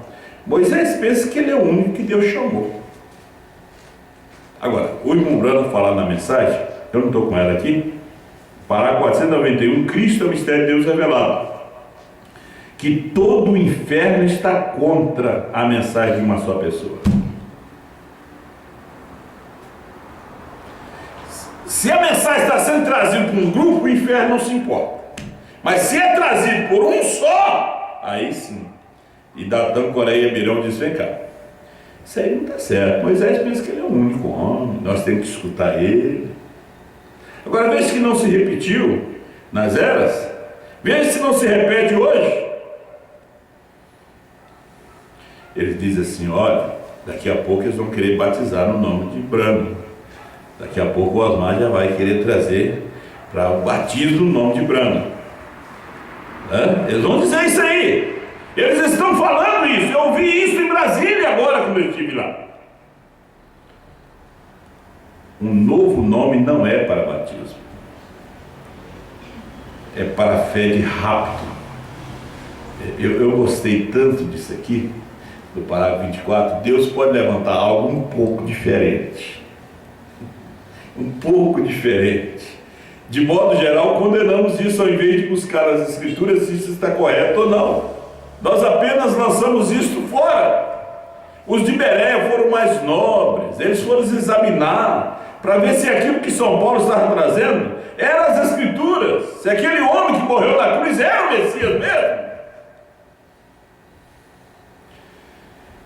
S1: Moisés pensa que ele é o único que Deus chamou. Agora, o irmão Brando falar na mensagem, eu não estou com ela aqui, parágrafo 491, Cristo é o mistério de Deus revelado. Que todo o inferno está contra a mensagem de uma só pessoa. Se a mensagem está sendo trazida por um grupo, o inferno não se importa. Mas se é trazido por um só, aí sim. E Datã, Coré e Abirão diz: vem cá, isso aí não está certo. Moisés pensa que ele é o único homem, nós temos que escutar ele. Agora, veja que não se repetiu nas eras, veja se não se repete hoje. Ele diz assim: olha, daqui a pouco eles vão querer batizar no nome de Brando. Daqui a pouco o Osmar já vai querer trazer para o batismo no nome de Brando. Eles vão dizer isso aí. Eles estão falando isso. Eu ouvi isso em Brasília agora quando eu estive lá. Um novo nome não é para batismo. É para a fé de rapto. Eu gostei tanto disso aqui, do parágrafo 24. Deus pode levantar algo um pouco diferente. Um pouco diferente. De modo geral, condenamos isso ao invés de buscar as escrituras se isso está correto ou não. Nós apenas lançamos isto fora. Os de Bereia foram mais nobres, eles foram examinar para ver se aquilo que São Paulo estava trazendo eram as escrituras, se aquele homem que morreu na cruz era o Messias mesmo.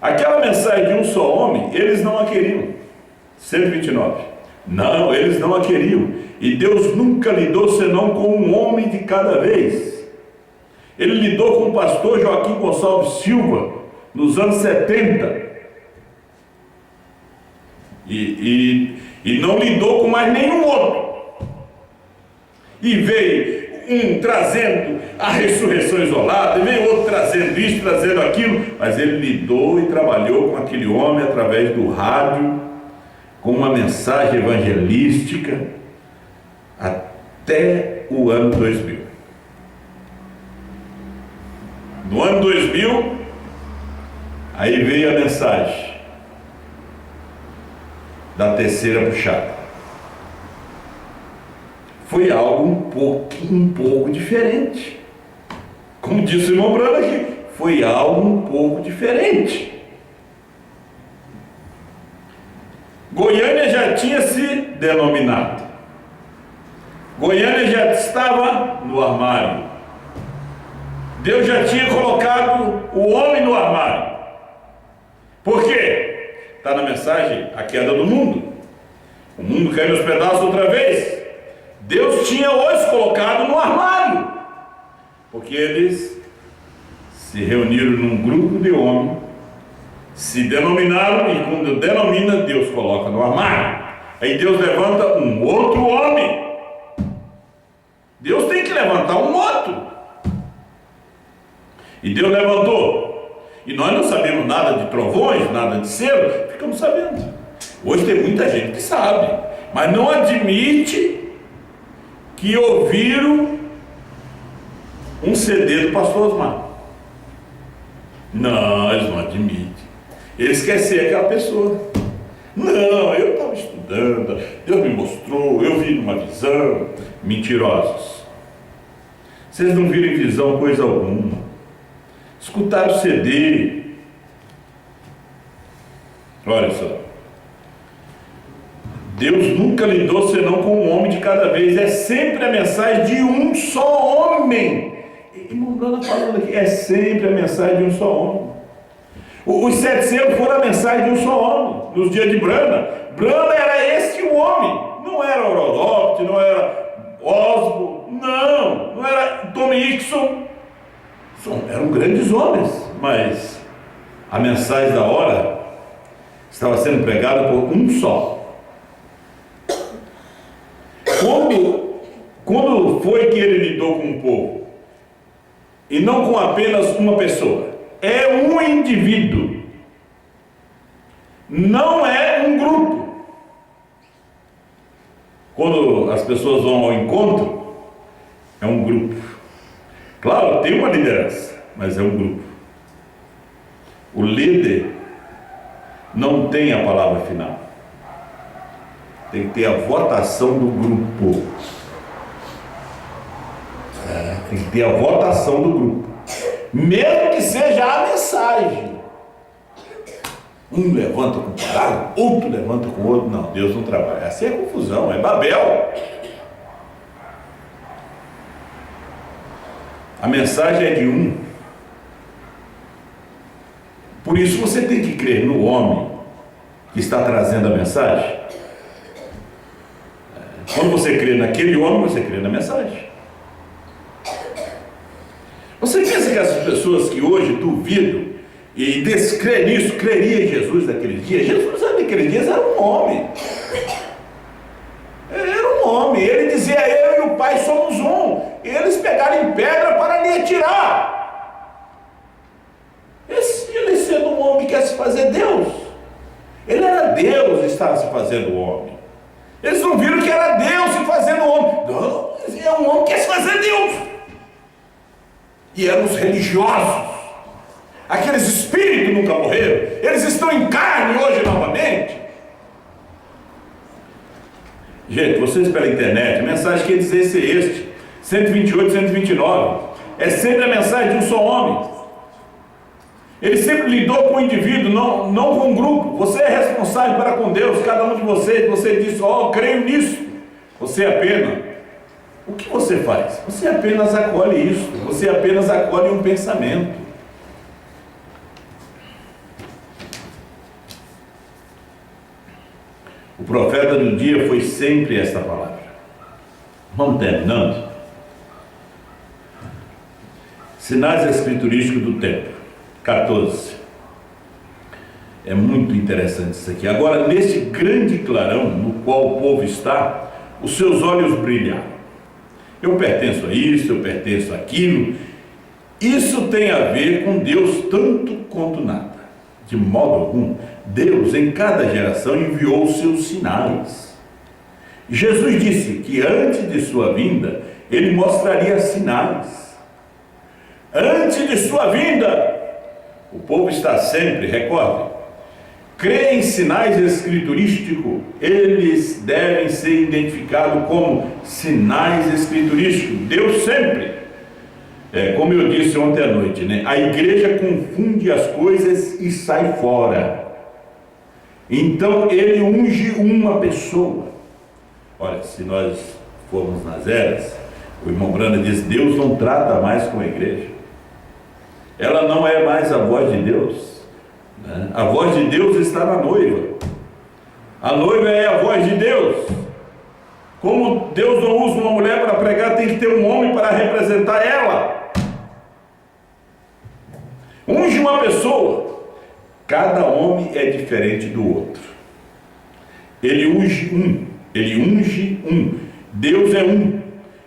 S1: Aquela mensagem de um só homem, eles não a queriam. 129. Não, eles não a queriam. E Deus nunca lidou senão com um homem de cada vez. Ele lidou com o pastor Joaquim Gonçalves Silva nos anos 70. E não lidou com mais nenhum outro. E veio um trazendo a ressurreição isolada, e veio outro trazendo isso, trazendo aquilo. Mas ele lidou e trabalhou com aquele homem através do rádio, com uma mensagem evangelística, até o ano 2000. No ano 2000, aí veio a mensagem da terceira puxada. Foi algo um pouco diferente. Como disse o irmão Brando aqui, foi algo um pouco diferente. Goiânia já tinha se denominado. Goiânia já estava no armário. Deus já tinha colocado o homem no armário. Por quê? Está na mensagem a queda do mundo. O mundo caiu nos pedaços outra vez. Deus tinha os colocado no armário. Porque eles se reuniram num grupo de homens, se denominaram, e quando denomina, Deus coloca no armário. Aí Deus levanta um outro homem. Deus tem que levantar um outro. E Deus levantou. E nós não sabemos nada de trovões, nada de selo, ficamos sabendo. Hoje tem muita gente que sabe, mas não admite que ouviram um CD do pastor Osmar. Não, eles não admitem. Eles querem ser aquela pessoa. Não, eu estava estudando, Deus me mostrou, eu vi numa visão. Mentirosos. Vocês não viram em visão coisa alguma. Escutaram o CD. Olha só. Deus nunca lidou senão com um homem de cada vez. É sempre a mensagem de um só homem. Irmão Brando falando aqui, é sempre a mensagem de um só homem. Os 700 foram a mensagem de um só homem. Nos dias de Brana, Brana era esse o homem. Não era Rodolfo, não era Osbo, não era Tommy Hickson. Eram grandes homens, mas a mensagem da hora estava sendo pregada por um só. Quando foi que ele lidou com o povo? E não com apenas uma pessoa. É um indivíduo. Não é um grupo. Quando as pessoas vão ao encontro, é um grupo. Claro, tem uma liderança, mas é um grupo. O líder não tem a palavra final. Tem que ter a votação do grupo. Tem que ter a votação do grupo. Mesmo que seja a mensagem. Um levanta com um parágrafo, outro levanta com o outro. Não, Deus não trabalha. Assim é confusão, é Babel. A mensagem é de um. Por isso você tem que crer no homem que está trazendo a mensagem. Quando você crê naquele homem, você crê na mensagem. Você pensa que essas pessoas que hoje duvidam e descrê nisso, creria em Jesus naqueles dias? Jesus naqueles dias era um homem. Era um homem. Ele dizia: eu e o Pai somos um. Eles pegaram em pedra para lhe atirar. Ele sendo um homem quer se fazer Deus. Ele era Deus, estava se fazendo homem. Eles não viram que era Deus se fazendo homem. Não, é um homem que quer se fazer Deus. E eram os religiosos. Aqueles espíritos nunca morreram. Eles estão em carne hoje novamente. Gente, vocês pela internet, a mensagem que eles dizem é este: 128, 129. É sempre a mensagem de um só homem. Ele sempre lidou com o indivíduo, não com o grupo. Você é responsável para com Deus, cada um de vocês. Você diz: ó, creio nisso. Você apenas. O que você faz? Você apenas acolhe isso. Você apenas acolhe um pensamento. O profeta do dia foi sempre esta palavra. Vamos terminando. Sinais escriturísticos do tempo. 14. É muito interessante isso aqui. Agora, nesse grande clarão no qual o povo está, os seus olhos brilharam. Eu pertenço a isso, eu pertenço àquilo. Isso tem a ver com Deus tanto quanto nada. De modo algum, Deus em cada geração enviou os seus sinais. Jesus disse que antes de sua vinda, Ele mostraria sinais. Antes de sua vinda, o povo está sempre, recorde, crê em sinais escriturísticos, eles devem ser identificados como sinais escriturísticos. Deus sempre, como eu disse ontem à noite, né? A igreja confunde as coisas e sai fora. Então ele unge uma pessoa. Olha, se nós formos nas eras, o irmão Brana diz: Deus não trata mais com a igreja. Ela não é mais a voz de Deus. A voz de Deus está na noiva. A noiva é a voz de Deus. Como Deus não usa uma mulher para pregar, tem que ter um homem para representar ela. Unge uma pessoa. Cada homem é diferente do outro. Ele unge um. Ele unge um. Deus é um.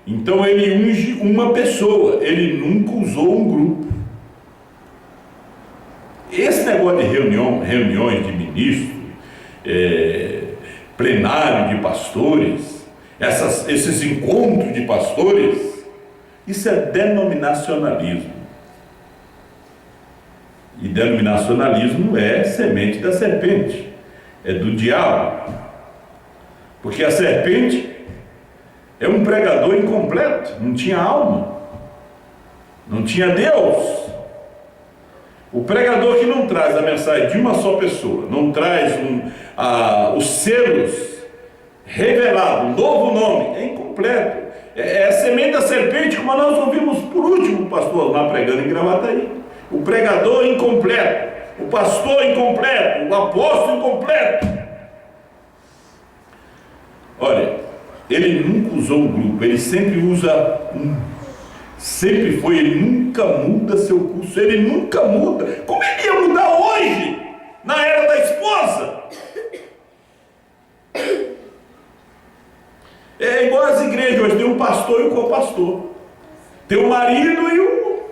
S1: Então ele unge uma pessoa. Ele nunca usou um grupo. Esse negócio de reuniões de ministros, plenário de pastores, esses encontros de pastores, isso é denominacionalismo. E denominacionalismo é semente da serpente, é do diabo. Porque a serpente é um pregador incompleto, não tinha alma, não tinha Deus. O pregador que não traz a mensagem de uma só pessoa, não traz os selos revelados, um novo nome, é incompleto. É a semente da serpente, como nós ouvimos por último o pastor lá pregando em Gravataí. O pregador incompleto, o pastor incompleto, o apóstolo incompleto. Olha, ele nunca usou um grupo, ele sempre usa um. Sempre foi, ele nunca muda seu curso, ele nunca muda. Como ele ia mudar hoje, na era da esposa? É igual as igrejas hoje, tem um pastor e um co-pastor, tem o marido e o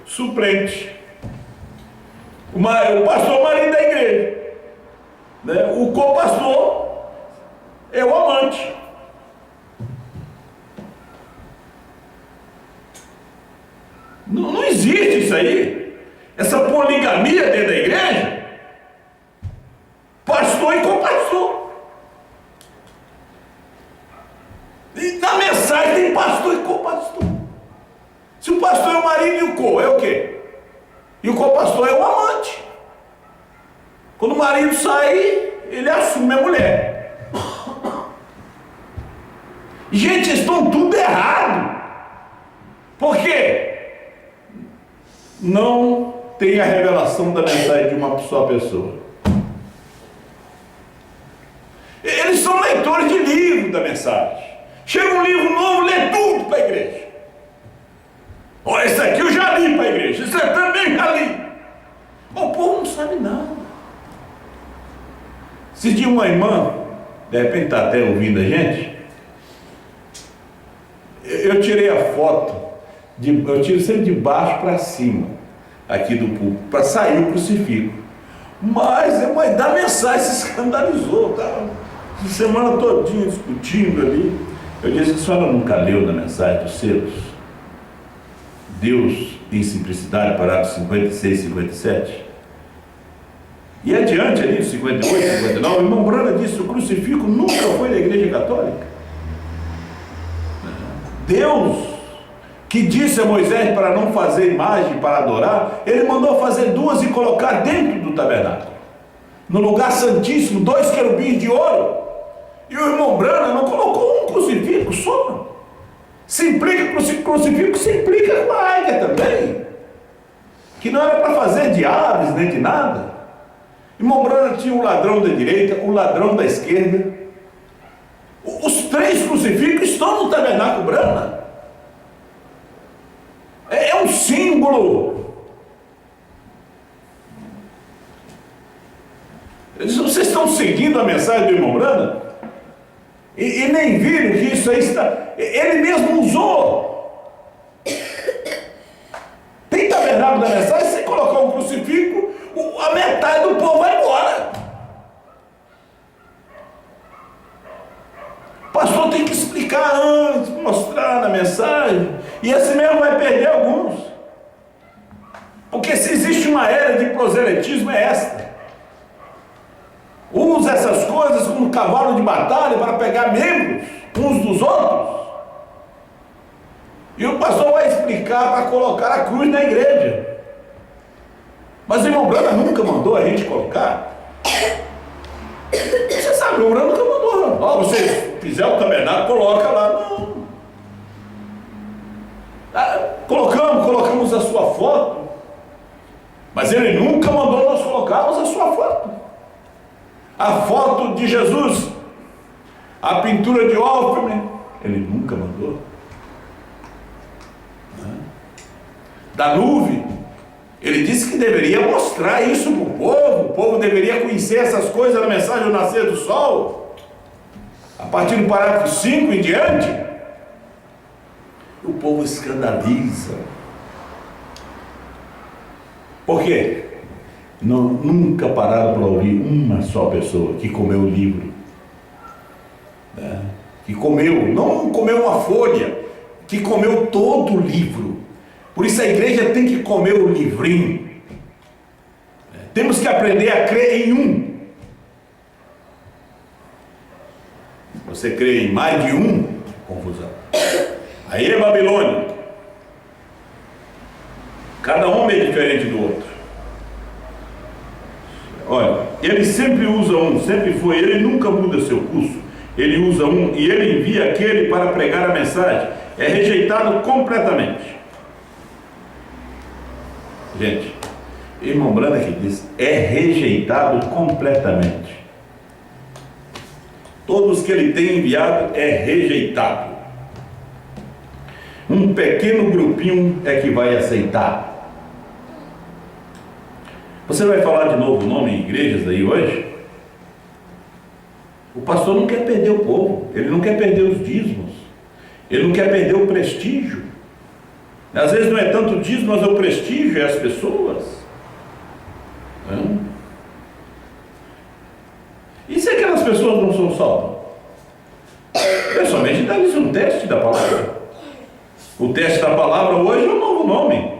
S1: suplente. O pastor é o marido da igreja, né? O co-pastor é o amante. Não existe isso aí. Essa poligamia dentro da igreja. Pastor e copastor. E na mensagem tem pastor e copastor. Se o pastor é o marido e o co, é o quê? E o copastor é o amante. Quando o marido sai, ele assume a mulher. Gente, eles estão tudo errado. Por quê? Não tem a revelação da mensagem de uma só pessoa. Eles são leitores de livro da mensagem. Chega um livro novo, lê tudo para a igreja. Olha, esse aqui eu já li para a igreja, esse aqui também já li. O povo não sabe nada. Se de uma irmã, de repente está até ouvindo a gente, eu tirei a foto, eu tiro sempre de baixo para cima, aqui do púlpito, para sair o crucifixo. Mas a mãe da mensagem se escandalizou, tá? Semana todinha discutindo ali. Eu disse que a senhora nunca leu na mensagem dos selos Deus em simplicidade, parágrafo 56 e 57? E adiante ali, 58, 59, o irmão Brana disse: o crucifixo nunca foi da igreja católica. Deus, que disse a Moisés para não fazer imagem para adorar, ele mandou fazer duas e colocar dentro do tabernáculo, no lugar santíssimo, 2 querubins de ouro. E o irmão Brana não colocou um crucifixo só. Se implica crucifixo, se implica com a águia também, que não era para fazer de aves nem de nada. Irmão Brana tinha o ladrão da direita, o ladrão da esquerda. Os 3 crucifixos estão no tabernáculo Brana. É um símbolo. Vocês estão seguindo a mensagem do irmão Brana? E nem viram que isso aí está... Ele mesmo usou. Tem tabernáculo da mensagem, se colocar um crucifixo, a metade do povo vai embora. O pastor tem que explicar antes, mostrar na mensagem, e esse mesmo vai perder alguns. Porque se existe uma era de proselitismo, é esta. Usa essas coisas como cavalo de batalha para pegar membros uns dos outros. E o pastor vai explicar para colocar a cruz na igreja. Mas o irmão Brana nunca mandou a gente colocar. Você sabe, o irmão Brana nunca mandou. Ó, você fizer o tabernáculo, coloca lá. Não. Colocamos a sua foto. Mas ele nunca mandou nós colocarmos a sua foto. A foto de Jesus, a pintura de Olferne, ele nunca mandou. Da nuvem, ele disse que deveria mostrar isso para o povo deveria conhecer essas coisas na mensagem do nascer do sol. A partir do parágrafo 5 em diante, o povo escandaliza. Por quê? Nunca pararam para ouvir uma só pessoa que comeu o livro, né? Que comeu, não comeu uma folha, que comeu todo o livro. Por isso a igreja tem que comer o livrinho. Temos que aprender a crer em um. Você crê em mais de um, confusão. Aí é Babilônia. Cada homem é diferente do outro. Olha, ele sempre usa um, sempre foi, ele nunca muda seu curso. Ele usa um e ele envia aquele para pregar a mensagem. É rejeitado completamente. Gente, irmão Brana que diz, é rejeitado completamente. Todos que ele tem enviado é rejeitado. Um pequeno grupinho é que vai aceitar. Você vai falar de novo o nome em igrejas aí hoje? O pastor não quer perder o povo, ele não quer perder os dízimos, ele não quer perder o prestígio. Às vezes não é tanto o dízimo, mas é o prestígio, é as pessoas. E se aquelas pessoas não são salvas? Pessoalmente dá-lhes um teste da palavra. O teste da palavra hoje é um novo nome.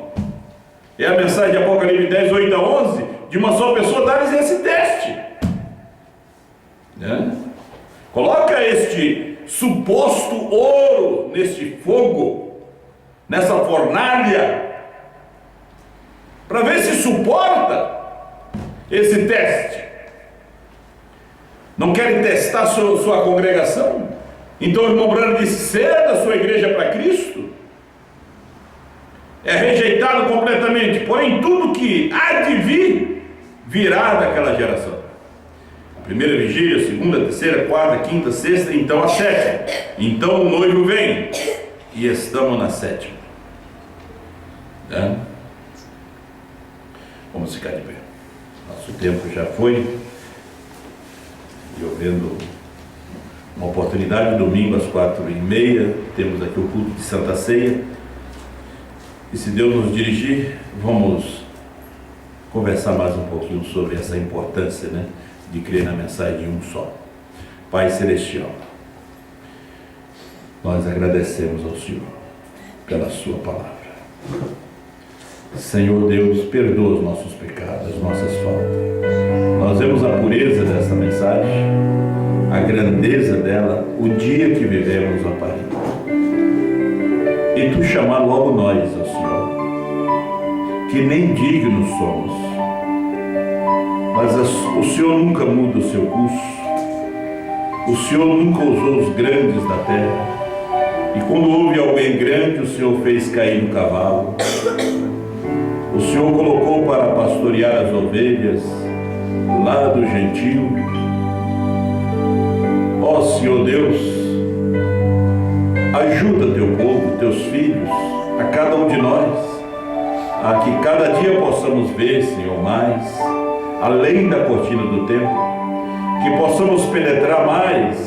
S1: É a mensagem de Apocalipse 10, 8 a 11, de uma só pessoa dar-lhes esse teste. Né? Coloca este suposto ouro neste fogo, nessa fornalha, para ver se suporta esse teste. Não querem testar sua congregação? Então o irmão Branham disse: ceda a sua igreja para Cristo. É rejeitado completamente, porém tudo que há de vir, virá daquela geração. A primeira vigília, a segunda, a terceira, a quarta, a quinta, a sexta, então a sétima. Então o noivo vem, e estamos na sétima. Né? Vamos ficar de pé. Nosso tempo já foi. E eu vendo uma oportunidade, domingo às 4h30, temos aqui o culto de Santa Ceia. E se Deus nos dirigir, vamos conversar mais um pouquinho sobre essa importância, né, de crer na mensagem de um só. Pai Celestial, nós agradecemos ao Senhor pela sua palavra. Senhor Deus, perdoa os nossos pecados, as nossas faltas. Nós vemos a pureza dessa mensagem, a grandeza dela, o dia que vivemos, ó Pai. E Tu chamar logo nós, ó Senhor, que nem dignos somos, mas o Senhor nunca muda o seu curso, o Senhor nunca usou os grandes da terra, e quando houve alguém grande, o Senhor fez cair no cavalo, o Senhor colocou para pastorear as ovelhas lá do gentio. Ó Senhor Deus, ajuda Teu povo, Teus filhos, a cada um de nós, a que cada dia possamos ver, Senhor, mais, além da cortina do templo, que possamos penetrar mais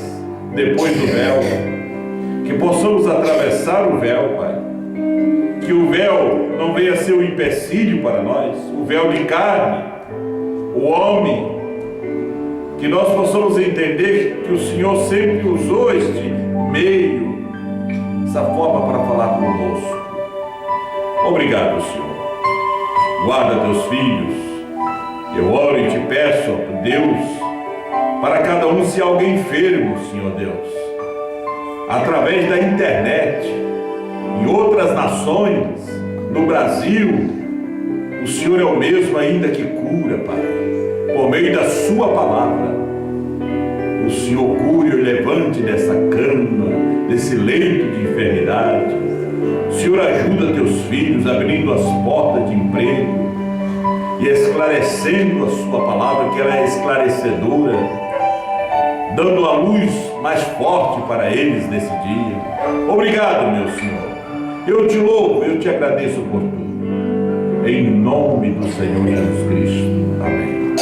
S1: depois do véu, que possamos atravessar o véu, Pai, que o véu não venha ser um empecilho para nós, o véu de carne, o homem, que nós possamos entender que o Senhor sempre usou este meio, essa forma para falar conosco. Obrigado, Senhor. Guarda Teus filhos. Eu oro e Te peço, ó Deus, para cada um, se alguém enfermo, Senhor Deus, através da internet, em outras nações, no Brasil, o Senhor é o mesmo ainda que cura, Pai, por meio da Sua palavra. O Senhor cure e levante dessa cama, desse leito de enfermidade. O Senhor ajuda Teus filhos, abrindo as portas de emprego e esclarecendo a Sua palavra, que ela é esclarecedora, dando a luz mais forte para eles nesse dia. Obrigado, meu Senhor. Eu Te louvo, eu Te agradeço por tudo. Em nome do Senhor Jesus Cristo. Amém.